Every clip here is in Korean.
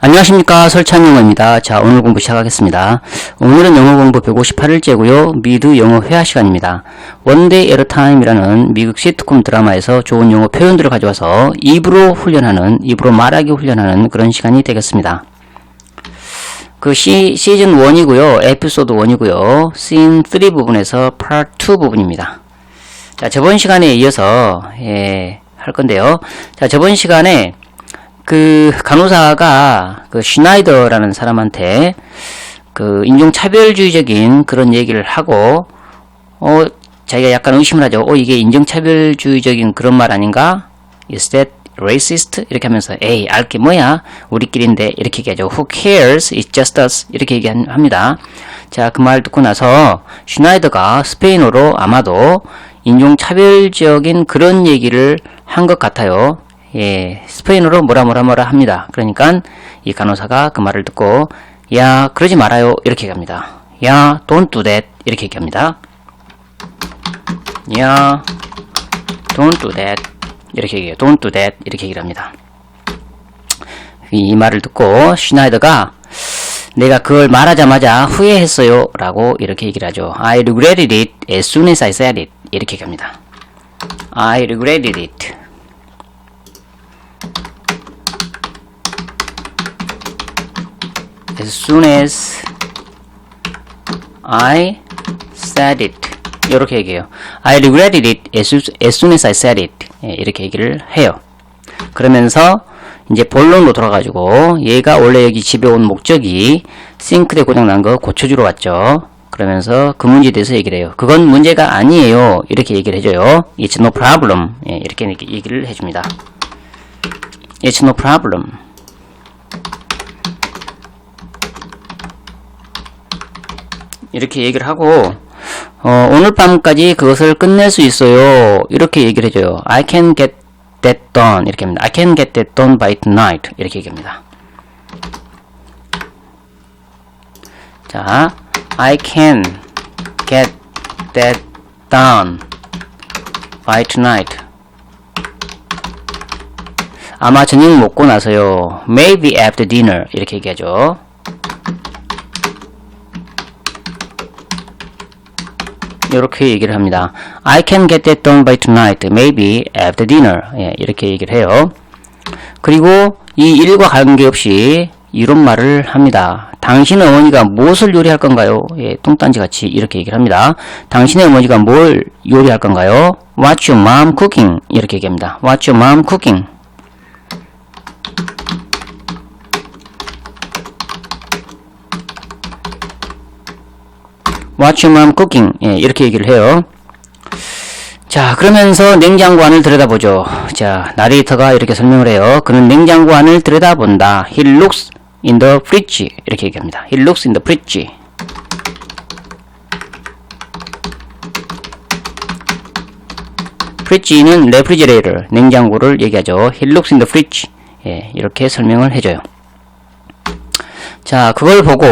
안녕하십니까, 설찬영어입니다. 자, 오늘 공부 시작하겠습니다. 오늘은 영어 공부 158일째고요. 미드 영어 회화 시간입니다. One Day at a Time이라는 미국 시트콤 드라마에서 좋은 영어 표현들을 가져와서 입으로 말하기 훈련하는 그런 시간이 되겠습니다. 그 시즌 1이고요. 에피소드 1이고요. 씬 3 부분에서 파트 2 부분입니다. 자, 저번 시간에 이어서 할 건데요. 자, 저번 시간에 그 간호사가 그 슈나이더라는 사람한테 그 인종차별주의적인 그런 얘기를 하고 자기가 약간 의심을 하죠. 이게 인종차별주의적인 그런 말 아닌가? Is that racist? 이렇게 하면서 에이 알게 뭐야? 우리끼리인데 이렇게 얘기하죠. Who cares? It's just us. 이렇게 얘기합니다. 자, 그 말 듣고 나서 슈나이더가 스페인어로 아마도 인종차별적인 그런 얘기를 한 것 같아요. 스페인어로 뭐라 합니다. 그러니까 이 간호사가 그 말을 듣고 야, 그러지 말아요. 이렇게 얘기합니다. 야, don't do that. 이렇게 얘기합니다. 야, don't do that. 이렇게 얘기해요. don't do that. 이렇게 얘기를 합니다. 이 말을 듣고 슈나이더가 내가 그걸 말하자마자 후회했어요. 라고 이렇게 얘기를 하죠. I regretted it as soon as I said it. 이렇게 얘기합니다. I regretted it. As soon as I said it. 이렇게 얘기해요. I regretted it as soon as I said it. 이렇게 얘기를 해요. 그러면서 이제 본론으로 돌아가지고 얘가 원래 여기 집에 온 목적이 싱크대 고장난 거 고쳐주러 왔죠. 그러면서 그 문제에 대해서 얘기를 해요. 그건 문제가 아니에요. 이렇게 얘기를 해줘요. It's no problem. 이렇게 얘기를 해줍니다. It's no problem. 이렇게 얘기를 하고 오늘 밤까지 그것을 끝낼 수 있어요. 이렇게 얘기를 해줘요. I can get that done. 이렇게 합니다. I can get that done by tonight. 이렇게 얘기합니다. 자, I can get that done by tonight. 아마 저녁 먹고 나서요. Maybe after dinner. 이렇게 얘기하죠. 이렇게 얘기를 합니다. I can get that done by tonight, maybe after dinner. 이렇게 얘기를 해요. 그리고 이 일과 관계없이 이런 말을 합니다. 당신의 어머니가 무엇을 요리할 건가요? 뚱딴지 같이 이렇게 얘기를 합니다. 당신의 어머니가 뭘 요리할 건가요? What's your mom cooking? 이렇게 얘기합니다. What's your mom cooking? What's your mom cooking? 이렇게 얘기를 해요. 자, 그러면서 냉장고 안을 들여다보죠. 자, 나레이터가 이렇게 설명을 해요. 그는 냉장고 안을 들여다본다. He looks in the fridge. 이렇게 얘기합니다. He looks in the fridge. fridge는 refrigerator, 냉장고를 얘기하죠. He looks in the fridge. 이렇게 설명을 해줘요. 자, 그걸 보고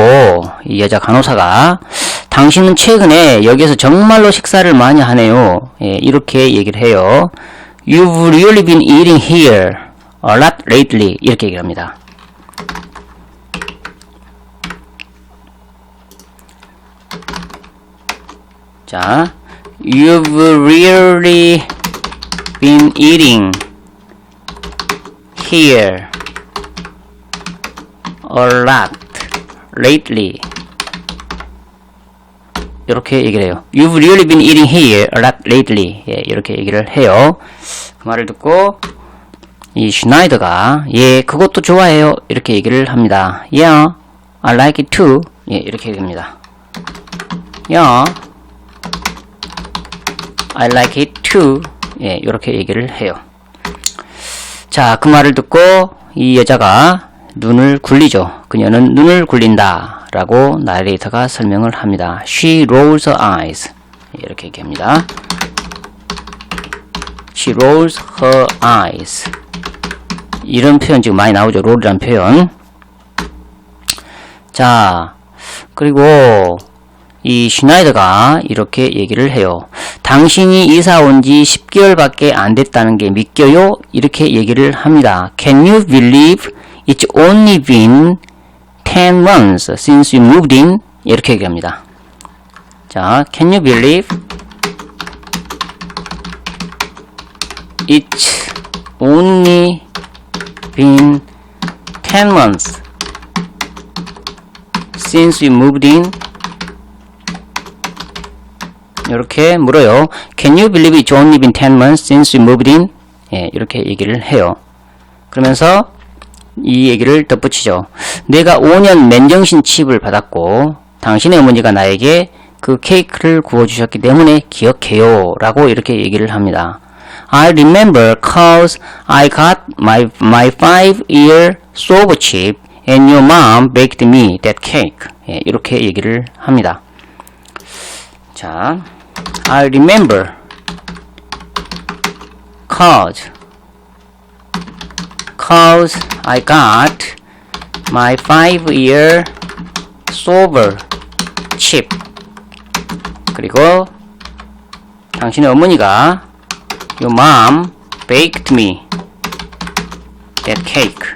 이 여자 간호사가 당신은 최근에 여기에서 정말로 식사를 많이 하네요. 이렇게 얘기를 해요. You've really been eating here a lot lately. 이렇게 얘기를 합니다. 자, You've really been eating here a lot lately. 이렇게 얘기를 해요. You've really been eating here a lot lately. 이렇게 얘기를 해요. 그 말을 듣고 이 슈나이더가 그것도 좋아해요. 이렇게 얘기를 합니다. Yeah, I like it too. 이렇게 얘기합니다. Yeah, I like it too. 이렇게 얘기를 해요. 자, 그 말을 듣고 이 여자가 눈을 굴리죠. 그녀는 눈을 굴린다. 라고 나레이터가 설명을 합니다. She rolls her eyes. 이렇게 얘기합니다. She rolls her eyes. 이런 표현 지금 많이 나오죠. roll이라는 표현. 자, 그리고 이 슈나이더가 이렇게 얘기를 해요. 당신이 이사 온 지 10개월밖에 안 됐다는 게 믿겨요? 이렇게 얘기를 합니다. Can you believe It's only been 10 months since you moved in. 이렇게 얘기합니다. 자, can you believe it's only been 10 months since you moved in? 이렇게 물어요. Can you believe it's only been 10 months since you moved in? 예, 이렇게 얘기를 해요. 그러면서 이 얘기를 덧붙이죠. 내가 5년 맨정신 칩을 받았고 당신의 어머니가 나에게 그 케이크를 구워주셨기 때문에 기억해요 라고 이렇게 얘기를 합니다. I remember cause I got my 5-year sober chip and your mom baked me that cake. 예, 이렇게 얘기를 합니다. 자, I remember cause I got my 5-year sober chip. 그리고 당신의 어머니가 Your mom baked me that cake.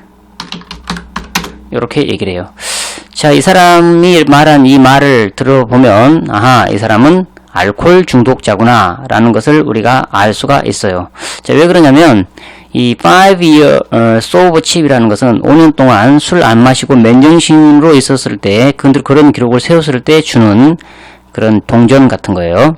이렇게 얘기를 해요. 자, 이 사람이 말한 이 말을 들어보면 아하, 이 사람은 알코올 중독자구나 라는 것을 우리가 알 수가 있어요. 자, 왜 그러냐면 이 5-year sober chip이라는 것은 5년 동안 술 안 마시고 맨정신으로 있었을 때 그런 기록을 세웠을 때 주는 그런 동전 같은 거예요.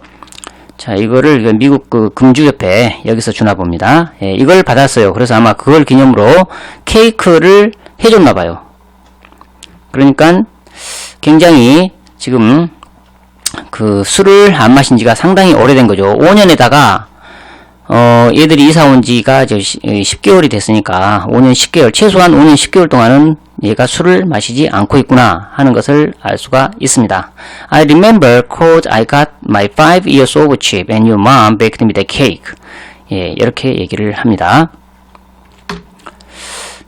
자, 이거를 미국 그 금주협회 여기서 주나 봅니다. 예, 이걸 받았어요. 그래서 아마 그걸 기념으로 케이크를 해줬나 봐요. 그러니까 굉장히 지금 그 술을 안 마신 지가 상당히 오래된 거죠. 5년에다가 얘들이 이사 온 지가 10개월이 됐으니까 5년 10개월, 최소한 5년 10개월 동안은 얘가 술을 마시지 않고 있구나 하는 것을 알 수가 있습니다. I remember cause I got my 5-year sober chip and your mom baked me the cake. 예, 이렇게 얘기를 합니다.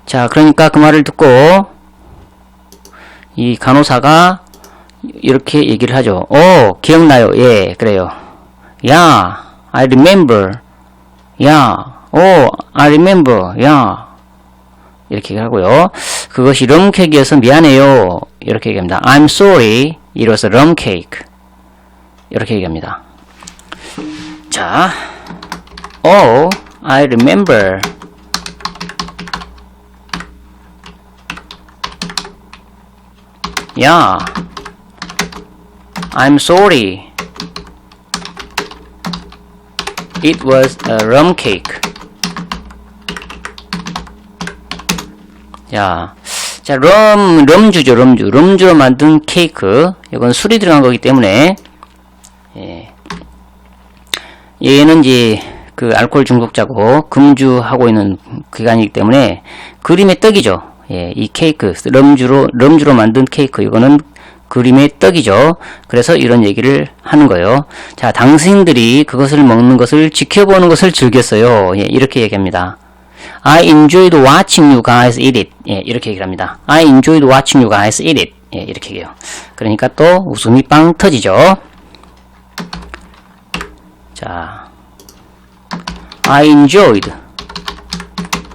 자, 그러니까 그 말을 듣고 이 간호사가 이렇게 얘기를 하죠. 기억나요. 예, 그래요. Yeah, I remember. Yeah, I remember. Yeah. 이렇게 하고요. 그것이 럼케이크여서 미안해요. 이렇게 얘기합니다. I'm sorry. It was a rum cake. 이렇게 얘기합니다. 자, I remember. Yeah, I'm sorry. It was a rum cake. 자, 럼주죠, 럼주. 럼주로 만든 케이크. 이건 술이 들어간 거기 때문에, 예. 얘는 이제, 그 알코올 중독자고, 금주하고 있는 기간이기 때문에, 그림의 떡이죠. 예, 이 케이크, 럼주로 만든 케이크. 이거는 그림의 떡이죠. 그래서 이런 얘기를 하는 거예요. 자, 당신들이 그것을 먹는 것을 지켜보는 것을 즐겼어요. 예, 이렇게 얘기합니다. I enjoyed watching you guys eat it. 예, 이렇게 얘기를 합니다. I enjoyed watching you guys eat it. 예, 이렇게 얘기해요. 그러니까 또 웃음이 빵 터지죠. 자, I enjoyed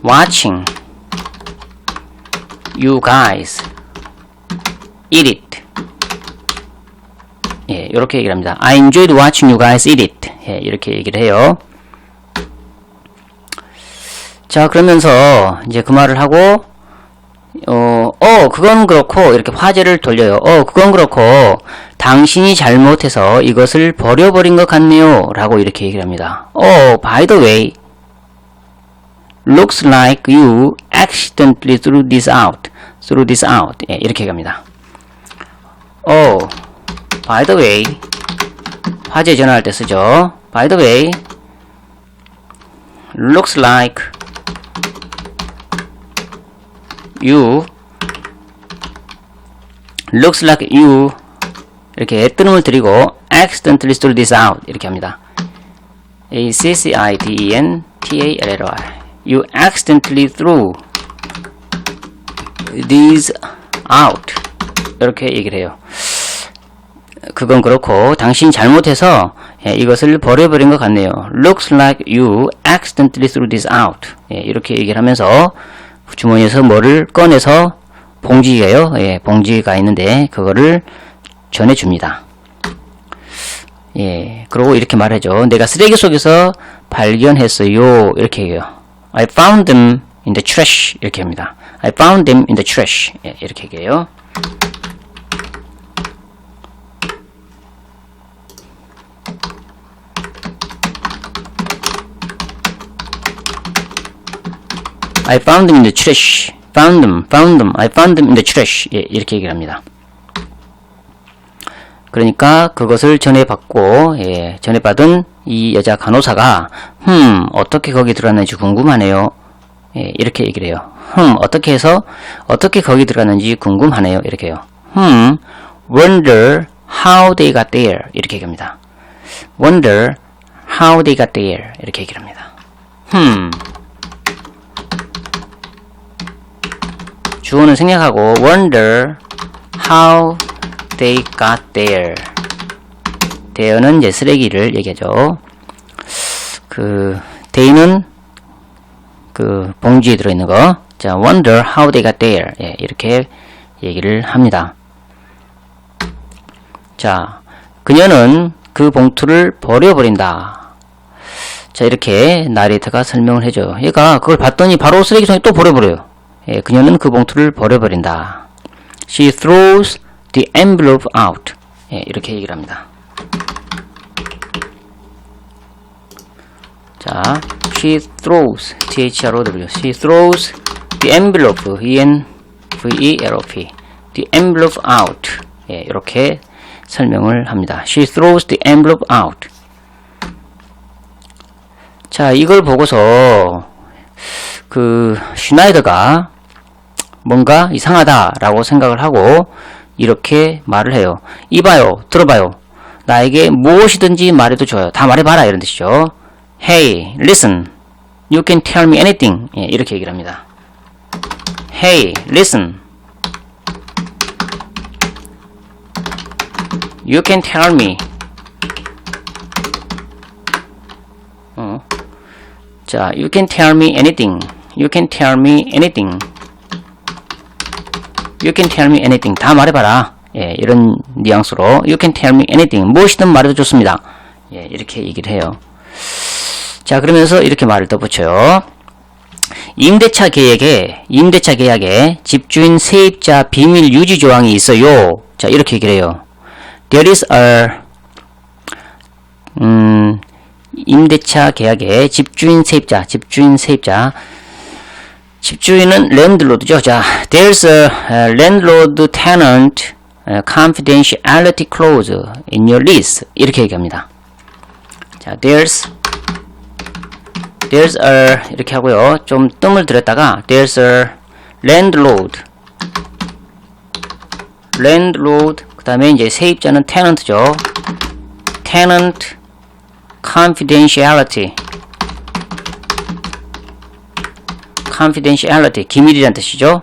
watching you guys eat it. 예, 이렇게 얘기를 합니다. I enjoyed watching you guys eat it. 예, 이렇게 얘기를 해요. 자, 그러면서 이제 그 말을 하고 그건 그렇고 이렇게 화제를 돌려요. 그건 그렇고 당신이 잘못해서 이것을 버려버린 것 같네요 라고 이렇게 얘기를 합니다. by the way, looks like you accidentally threw this out. 예, 이렇게 얘기합니다. by the way, 화제 전화할 때 쓰죠. by the way, looks like you 이렇게 뜨름을 들이고 accidentally threw this out 이렇게 합니다. accidentally you accidentally threw this out 이렇게 얘기를 해요. 그건 그렇고 당신이 잘못해서 이것을 버려버린 것 같네요. Looks like you accidentally threw this out. 이렇게 얘기를 하면서 주머니에서 뭐를 꺼내서 봉지예요. 예, 봉지가 있는데 그거를 전해줍니다. 예, 그리고 이렇게 말하죠. 내가 쓰레기 속에서 발견했어요. 이렇게 해요. I found them in the trash. 이렇게 합니다. I found them in the trash. 예, 이렇게 얘기해요. I found them in the trash. found them. I found them in the trash. 예, 이렇게 얘기를 합니다. 그러니까 그것을 전해받고, 예, 전해받은 이 여자 간호사가, 어떻게 거기 들어갔는지 궁금하네요. 예, 이렇게 얘기를 해요. 어떻게 해서, 어떻게 거기 들어갔는지 궁금하네요. 이렇게 해요. wonder how they got there. 이렇게 얘기합니다. wonder how they got there. 이렇게 얘기를 합니다. 주어는 생략하고 wonder how they got there. there는 이제 쓰레기를 얘기하죠. they는 봉지에 들어있는 거. 자, wonder how they got there. 예, 이렇게 얘기를 합니다. 자, 그녀는 그 봉투를 버려버린다. 자, 이렇게 나레이터가 설명을 해줘요. 얘가 그걸 봤더니 바로 쓰레기통에 또 버려버려요. 예, 그녀는 그 봉투를 버려버린다. She throws the envelope out. 예, 이렇게 얘기를 합니다. 자, she throws, T-H-R-O-W, she throws the envelope, E-N-V-E-L-O-P, the envelope out. 예, 이렇게 설명을 합니다. She throws the envelope out. 자, 이걸 보고서 슈나이더가 뭔가 이상하다라고 생각을 하고 이렇게 말을 해요. 이봐요, 들어봐요. 나에게 무엇이든지 말해도 좋아요. 다 말해봐라 이런 뜻이죠. Hey, listen. You can tell me anything. 예, 이렇게 얘기를 합니다. Hey, listen. You can tell me. 자, you can tell me anything. You can tell me anything. You can tell me anything. 다 말해봐라. 예, 이런 뉘앙스로 You can tell me anything. 무엇이든 말해도 좋습니다. 예, 이렇게 얘기를 해요. 자, 그러면서 이렇게 말을 덧붙여요. 임대차 계약에 집주인 세입자 비밀 유지 조항이 있어요. 자, 이렇게 얘기를 해요. There is a 임대차 계약에 집주인 세입자 집주인은 랜드로드죠. 자, there's a landlord tenant confidentiality clause in your lease. 이렇게 얘기합니다. 자, there's a 이렇게 하고요. 좀 뜸을 들였다가 there's a landlord 그 다음에 이제 세입자는 tenant죠. tenant confidentiality 기밀이란 뜻이죠.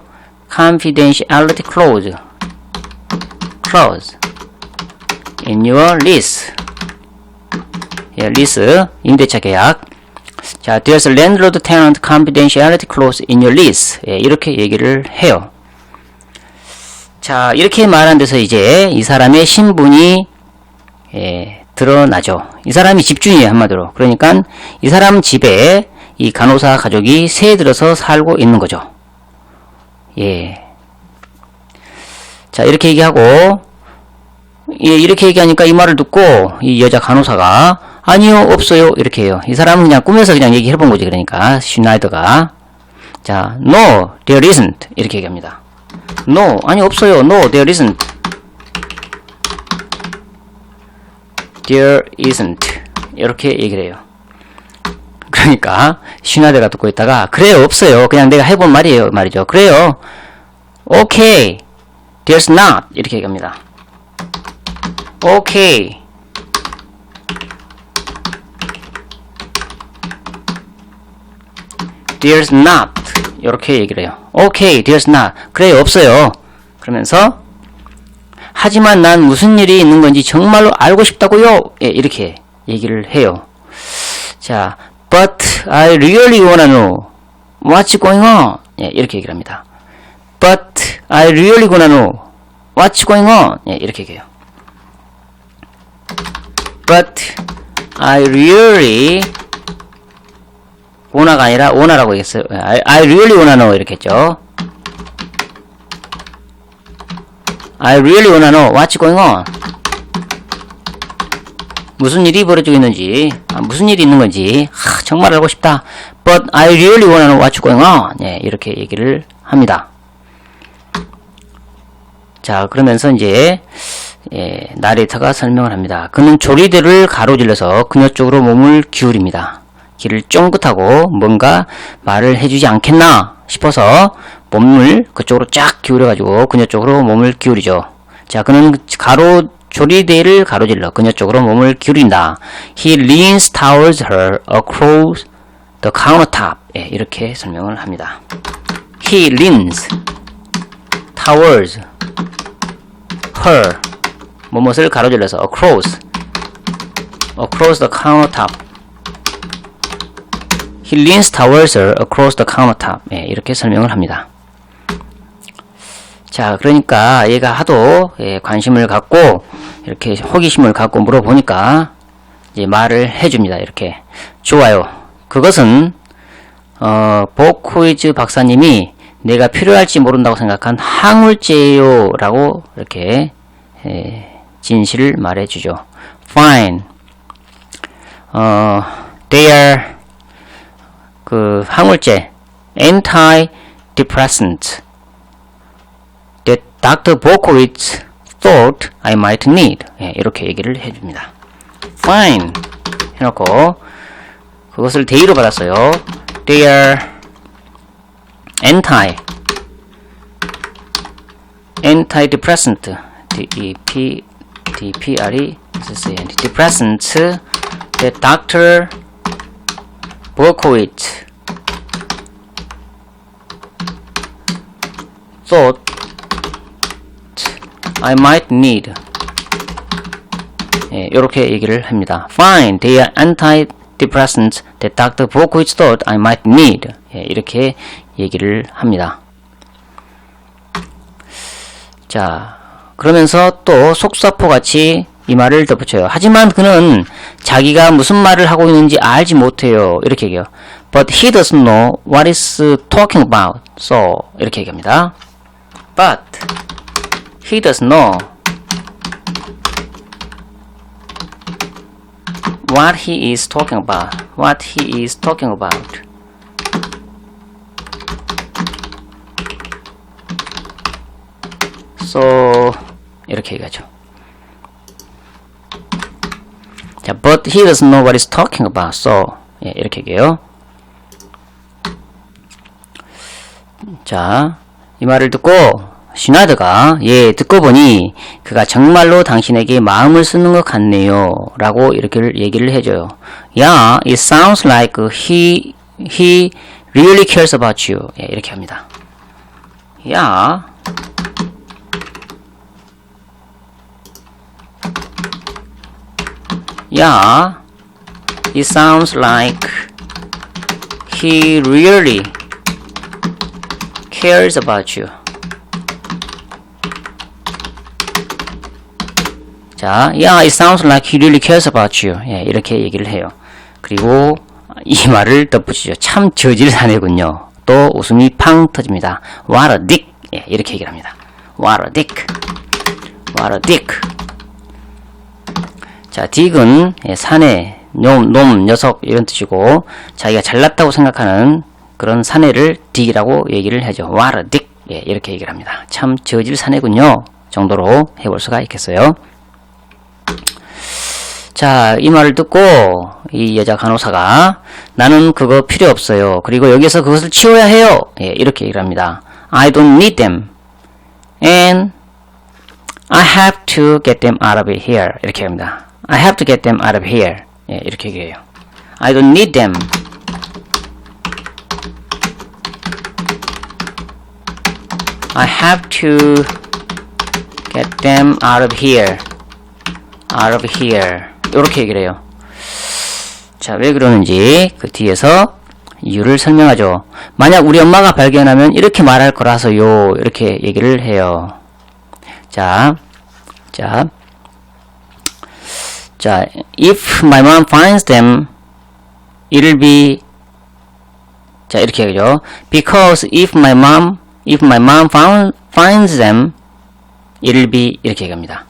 confidentiality clause in your lease. 예, lease 임대차 계약. 자, there's a landlord tenant confidentiality clause in your lease. 예, 이렇게 얘기를 해요. 자, 이렇게 말한 데서 이제 이 사람의 신분이 드러나죠. 이 사람이 집주인이에요, 한마디로. 그러니까 이 사람 집에 이 간호사 가족이 새해 들어서 살고 있는 거죠. 예. 자, 이렇게 얘기하고, 예, 이렇게 얘기하니까 이 말을 듣고 이 여자 간호사가 아니요, 없어요. 이렇게 해요. 이 사람은 그냥 꿈에서 그냥 얘기해본 거지. 그러니까 슈나이더가 자, no, there isn't. 이렇게 얘기합니다. No, 아니 없어요. No, there isn't. There isn't. 이렇게 얘기를 해요. 그러니까 슈나이더가 듣고 있다가 그래요, 없어요. 그냥 내가 해본 말이죠. 그래요. Okay, there's not. 이렇게 얘기합니다. Okay. There's not. 이렇게 얘기를 해요. Okay, there's not. 그래요, 없어요. 그러면서 하지만 난 무슨 일이 있는 건지 정말로 알고 싶다고요. 예, 이렇게 얘기를 해요. 자, but I really wanna know what's going on. 예, 이렇게 얘기를 합니다. But I really wanna know what's going on. 예, 이렇게 얘기해요. But I really wanna가 아니라 wanna라고 얘기했어요. I really wanna know 이렇게 했죠. I really wanna know what's going on. 무슨 일이 벌어지고 있는지, 무슨 일이 있는 건지 정말 알고 싶다. But I really wanna know what's going on. 예, 이렇게 얘기를 합니다. 자, 그러면서 이제 나레이터가 설명을 합니다. 그는 조리대를 가로질러서 그녀 쪽으로 몸을 기울입니다. 귀를 쫑긋하고 뭔가 말을 해주지 않겠나 싶어서 몸을 그쪽으로 쫙 기울여가지고 그녀 쪽으로 몸을 기울이죠. 자, 그는 조리대를 가로질러 그녀 쪽으로 몸을 기울인다. He leans towards her across the countertop. 예, 이렇게 설명을 합니다. He leans towards her 무엇을 가로질러서 across the countertop. He leans towards her across the countertop. 예, 이렇게 설명을 합니다. 자, 그러니까 얘가 하도 관심을 갖고 이렇게 호기심을 갖고 물어보니까 이제 말을 해줍니다. 이렇게 좋아요. 그것은 보코이즈 박사님이 내가 필요할지 모른다고 생각한 항울제예요 라고 이렇게 진실을 말해주죠. Fine. They are 그 항울제 antidepressant that Dr. Bokowitz thought I might need. 예, 이렇게 얘기를 해줍니다. Fine 해놓고 그것을 대의로 받았어요. They are antidepressant depressant that Dr. Bokowitz thought I might need. 예, 이렇게 얘기를 합니다. Fine, they are antidepressants that Dr. Bokowitz thought I might need. 예, 이렇게 얘기를 합니다. 자, 그러면서 또 속사포같이 이 말을 덧붙여요. 하지만 그는 자기가 무슨 말을 하고 있는지 알지 못해요. 이렇게 얘기해요. But he doesn't know what he's talking about. So 이렇게 얘기합니다. But he doesn't know what he is talking about. What he is talking about. So 이렇게 얘기하죠. 자, but he doesn't know what he's talking about. So 예, 이렇게 얘기해요. 자, 이 말을 듣고 슈나드가 듣고 보니 그가 정말로 당신에게 마음을 쓰는 것 같네요 라고 이렇게 얘기를 해줘요. Yeah, it sounds like he really cares about you. 예, 이렇게 합니다. Yeah, yeah, it sounds like he really cares about you. 자, yeah, it sounds like he really cares about you. 예, 이렇게 얘기를 해요. 그리고 이 말을 덧붙이죠. 참 저질 사내군요. 또 웃음이 팡 터집니다. What a dick. 예, 이렇게 얘기를 합니다. What a dick. What a dick. 자, 딕은 사내, 놈, 녀석 이런 뜻이고 자기가 잘났다고 생각하는 그런 사내를 딕이라고 얘기를 하죠. What a dick. 예, 이렇게 얘기를 합니다. 참 저질 사내군요. 정도로 해볼 수가 있겠어요. 자, 이 말을 듣고 이 여자 간호사가 나는 그거 필요 없어요. 그리고 여기서 그것을 치워야 해요. 예, 이렇게 얘기를 합니다. I don't need them. And I have to get them out of here. 이렇게 합니다. I have to get them out of here. 예, 이렇게 얘기해요. I don't need them. I have to get them out of here. Out of here. 이렇게 얘기를 해요. 자, 왜 그러는지 그 뒤에서 이유를 설명하죠. 만약 우리 엄마가 발견하면 이렇게 말할 거라서요. 이렇게 얘기를 해요. 자, if my mom finds them, it'll be, 자, 이렇게 하죠. Because if my mom finds them, it'll be, 이렇게 얘기합니다.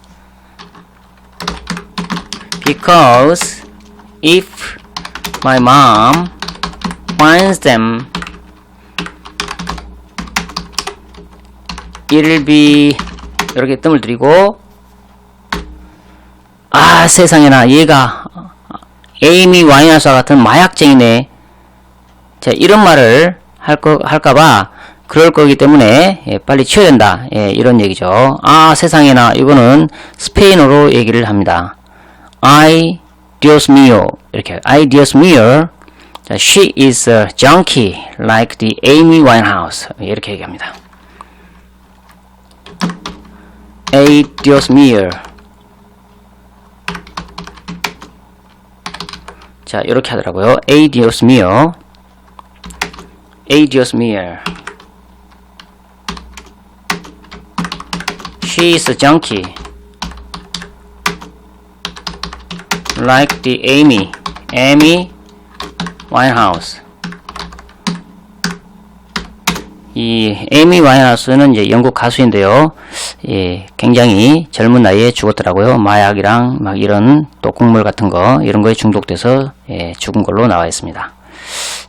Because if my mom finds them, it'll be, 이렇게 뜸을 들이고, 아, 세상에나 얘가 에이미 와인하우스와 같은 마약쟁이네. 자, 이런 말을 할까봐 그럴 거기 때문에 예, 빨리 치워야 된다. 예, 이런 얘기죠. 아, 세상에나 이거는 스페인어로 얘기를 합니다. Ay, Dios mío. 이렇게 Ay, Dios mío. 자, she is a junkie like the Amy Winehouse. 이렇게 얘기합니다. Ay, Dios mío. 자, 이렇게 하더라고요. Ay, Dios mío. Ay, Dios mío. She is a junkie like the Amy Winehouse. 이 에이미 와인하우스는 이제 영국 가수인데요. 예, 굉장히 젊은 나이에 죽었더라고요. 마약이랑 막 이런 독극물 같은 거 이런 거에 중독돼서 예, 죽은 걸로 나와 있습니다.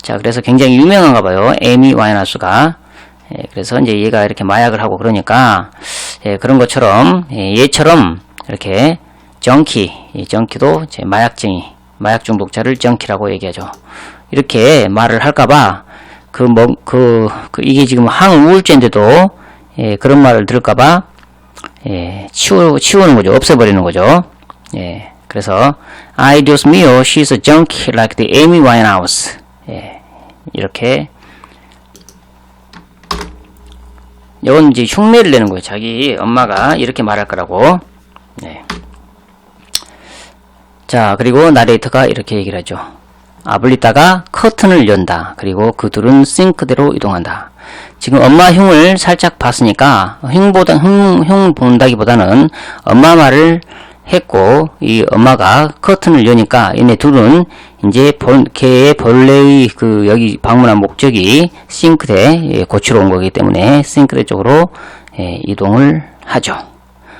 자, 그래서 굉장히 유명한가 봐요. 에이미 와인하우스가. 예, 그래서 이제 얘가 이렇게 마약을 하고 그러니까 예, 그런 것처럼 예, 얘처럼 이렇게 정키, 이 정키도 이제 마약쟁이, 마약 중독자를 정키라고 얘기하죠. 이렇게 말을 할까봐 이게 지금 항우울제인데도 예, 그런 말을 들을까봐 예, 치우는 거죠. 없애버리는 거죠. 예, 그래서 Ay, Dios mío, she's a junkie like the Amy Winehouse. 예, 이렇게 이건 이제 흉내를 내는 거예요. 자기 엄마가 이렇게 말할 거라고. 네. 자, 그리고 나레이터가 이렇게 얘기를 하죠. 아블리타가 커튼을 연다. 그리고 그 둘은 싱크대로 이동한다. 지금 엄마 흉을 살짝 봤으니까 흉 본다기보다는 엄마 말을 했고 이 엄마가 커튼을 여니까 얘네 둘은 이제 걔의 본래의 그 여기 방문한 목적이 싱크대 고치러 온 거기 때문에 싱크대 쪽으로 이동을 하죠.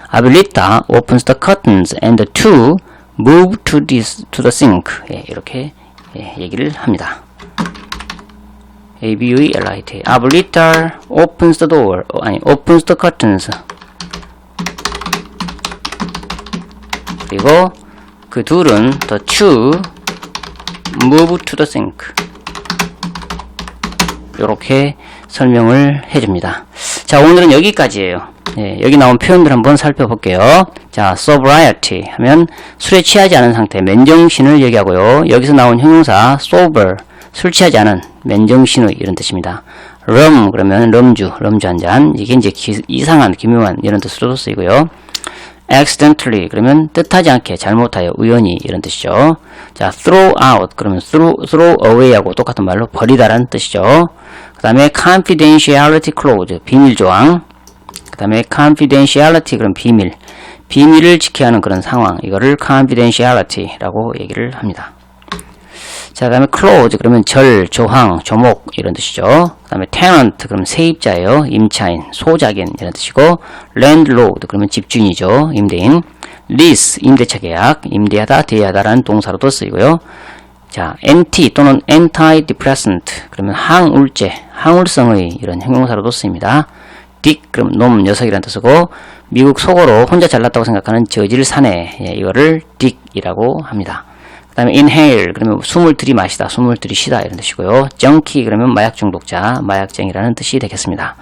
아블리타 opens the curtains and the two move to the sink. 이렇게 얘기를 합니다. A-B-U-L-I-T. 아블리타 opens the door. opens the curtains. 그리고 그 둘은 the two move to the sink. 이렇게 설명을 해줍니다. 자, 오늘은 여기까지예요. 예, 여기 나온 표현들 한번 살펴볼게요. 자, sobriety 하면 술에 취하지 않은 상태, 맨정신을 얘기하고요. 여기서 나온 형용사 sober, 술 취하지 않은, 맨정신의 이런 뜻입니다. rum 그러면 럼주 한 잔. 이게 이제 이상한, 기묘한 이런 뜻으로도 쓰이고요. accidentally 그러면 뜻하지 않게, 잘못하여, 우연히 이런 뜻이죠. 자, throw out 그러면 throw away하고 똑같은 말로 버리다라는 뜻이죠. 그 다음에 confidentiality clause 비밀 조항. 그 다음에 confidentiality 그럼 비밀을 지켜야 하는 그런 상황, 이거를 confidentiality라고 얘기를 합니다. 자, 그 다음에 clause 그러면 절, 조항, 조목 이런 뜻이죠. 그 다음에 tenant 그러면 세입자예요. 임차인, 소작인 이런 뜻이고, landlord 그러면 집주인이죠. 임대인. lease 임대차 계약, 임대하다, 대여하다라는 동사로도 쓰이고요. 자, anti 또는 antidepressant 그러면 항울제, 항울성의 이런 형용사로도 쓰입니다. dick 그럼 놈, 녀석이라는 뜻이고, 미국 속어로 혼자 잘났다고 생각하는 저질 사내, 이거를 dick이라고 합니다. 그 다음에 inhale 그러면 숨을 들이마시다, 숨을 들이쉬다 이런 뜻이고요. junkie 그러면 마약 중독자, 마약쟁이라는 뜻이 되겠습니다.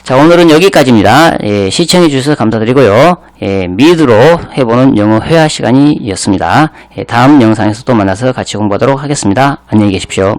자, 오늘은 여기까지입니다. 예, 시청해 주셔서 감사드리고요. 예, 미드로 해보는 영어 회화 시간이었습니다. 예, 다음 영상에서 또 만나서 같이 공부하도록 하겠습니다. 안녕히 계십시오.